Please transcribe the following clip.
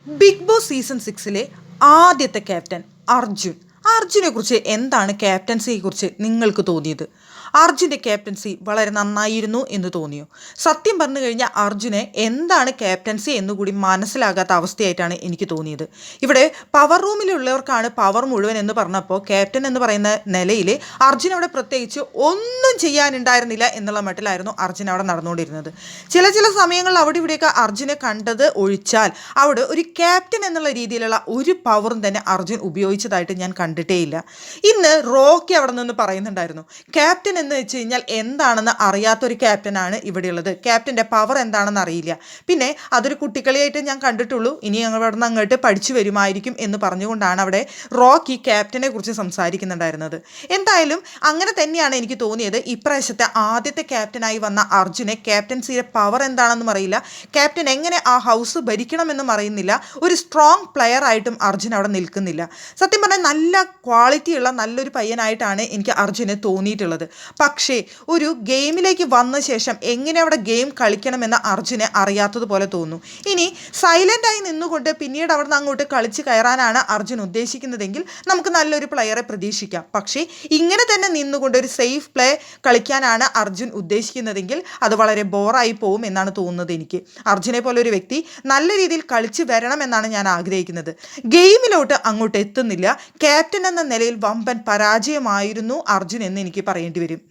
Big boss season 6-ലെ ആദ്യത്തെ captain അർജുനെ കുറിച്ച് എന്താണ് ക്യാപ്റ്റൻസിയെ കുറിച്ച് നിങ്ങൾക്ക് തോന്നിയത്? അർജുൻ്റെ ക്യാപ്റ്റൻസി വളരെ നന്നായിരുന്നു എന്ന് തോന്നിയോ? സത്യം പറഞ്ഞു കഴിഞ്ഞാൽ അർജുനെ എന്താണ് ക്യാപ്റ്റൻസി എന്നുകൂടി മനസ്സിലാകാത്ത അവസ്ഥയായിട്ടാണ് എനിക്ക് തോന്നിയത്. ഇവിടെ പവർ റൂമിലുള്ളവർക്കാണ് പവർ മുഴുവൻ എന്ന് പറഞ്ഞപ്പോൾ ക്യാപ്റ്റൻ എന്ന് പറയുന്ന നിലയിൽ അർജുൻ അവിടെ പ്രത്യേകിച്ച് ഒന്നും ചെയ്യാനുണ്ടായിരുന്നില്ല എന്നുള്ള മട്ടിലായിരുന്നു അർജുൻ അവിടെ നടന്നുകൊണ്ടിരുന്നത്. ചില സമയങ്ങളിൽ അവിടെ ഇവിടെയൊക്കെ അർജുനെ കണ്ടത് ഒഴിച്ചാൽ അവിടെ ഒരു ക്യാപ്റ്റൻ എന്നുള്ള രീതിയിലുള്ള ഒരു പവറും തന്നെ അർജുൻ ഉപയോഗിച്ചതായിട്ട് ഞാൻ കണ്ടിട്ടേയില്ല. ഇന്ന് റോക്കി അവിടെ നിന്ന് പറയുന്നുണ്ടായിരുന്നു, ക്യാപ്റ്റൻ എന്ന് വെച്ച് കഴിഞ്ഞാൽ എന്താണെന്ന് അറിയാത്തൊരു ക്യാപ്റ്റനാണ് ഇവിടെയുള്ളത്, ക്യാപ്റ്റൻ്റെ പവർ എന്താണെന്ന് അറിയില്ല, പിന്നെ അതൊരു കുട്ടിക്കളിയായിട്ട് ഞാൻ കണ്ടിട്ടുള്ളൂ, ഇനി ഞങ്ങൾ അവിടെ നിന്ന് അങ്ങോട്ട് പഠിച്ചു വരുമായിരിക്കും എന്ന് പറഞ്ഞുകൊണ്ടാണ് അവിടെ റോക്കി ക്യാപ്റ്റനെ കുറിച്ച് സംസാരിക്കുന്നുണ്ടായിരുന്നത്. എന്തായാലും അങ്ങനെ തന്നെയാണ് എനിക്ക് തോന്നിയത്. ഇപ്രാവശ്യത്തെ ആദ്യത്തെ ക്യാപ്റ്റനായി വന്ന അർജുനെ ക്യാപ്റ്റൻസിയുടെ പവർ എന്താണെന്നും അറിയില്ല, ക്യാപ്റ്റൻ എങ്ങനെ ആ ഹൗസ് ഭരിക്കണമെന്നും അറിയുന്നില്ല, ഒരു സ്ട്രോങ് പ്ലെയർ ആയിട്ടും അർജുൻ അവിടെ നിൽക്കുന്നില്ല. സത്യം പറഞ്ഞാൽ നല്ല ക്വാളിറ്റിയുള്ള നല്ലൊരു പയ്യനായിട്ടാണ് എനിക്ക് അർജുനെ തോന്നിയിട്ടുള്ളത്. പക്ഷേ ഒരു ഗെയിമിലേക്ക് വന്ന ശേഷം എങ്ങനെ അവിടെ ഗെയിം കളിക്കണമെന്ന് അർജുനെ അറിയാത്തതുപോലെ തോന്നുന്നു. ഇനി സൈലൻ്റായി നിന്നുകൊണ്ട് പിന്നീട് അവിടെ നിന്ന് അങ്ങോട്ട് കളിച്ച് കയറാനാണ് അർജുൻ ഉദ്ദേശിക്കുന്നതെങ്കിൽ നമുക്ക് നല്ലൊരു പ്ലെയറെ പ്രതീക്ഷിക്കാം. പക്ഷേ ഇങ്ങനെ തന്നെ നിന്നുകൊണ്ട് ഒരു സേഫ് പ്ലേ കളിക്കാനാണ് അർജുൻ ഉദ്ദേശിക്കുന്നതെങ്കിൽ അത് വളരെ ബോറായി പോകും എന്നാണ് തോന്നുന്നത് എനിക്ക്. അർജുനെ പോലെ ഒരു വ്യക്തി നല്ല രീതിയിൽ കളിച്ച് വരണമെന്നാണ് ഞാൻ ആഗ്രഹിക്കുന്നത്. ഗെയിമിലോട്ട് അങ്ങോട്ട് എത്തുന്നില്ല. ക്യാപ്റ്റൻ എന്ന നിലയിൽ വമ്പൻ പരാജയമായിരുന്നു അർജുൻ എന്ന് എനിക്ക് പറയേണ്ടി വരും.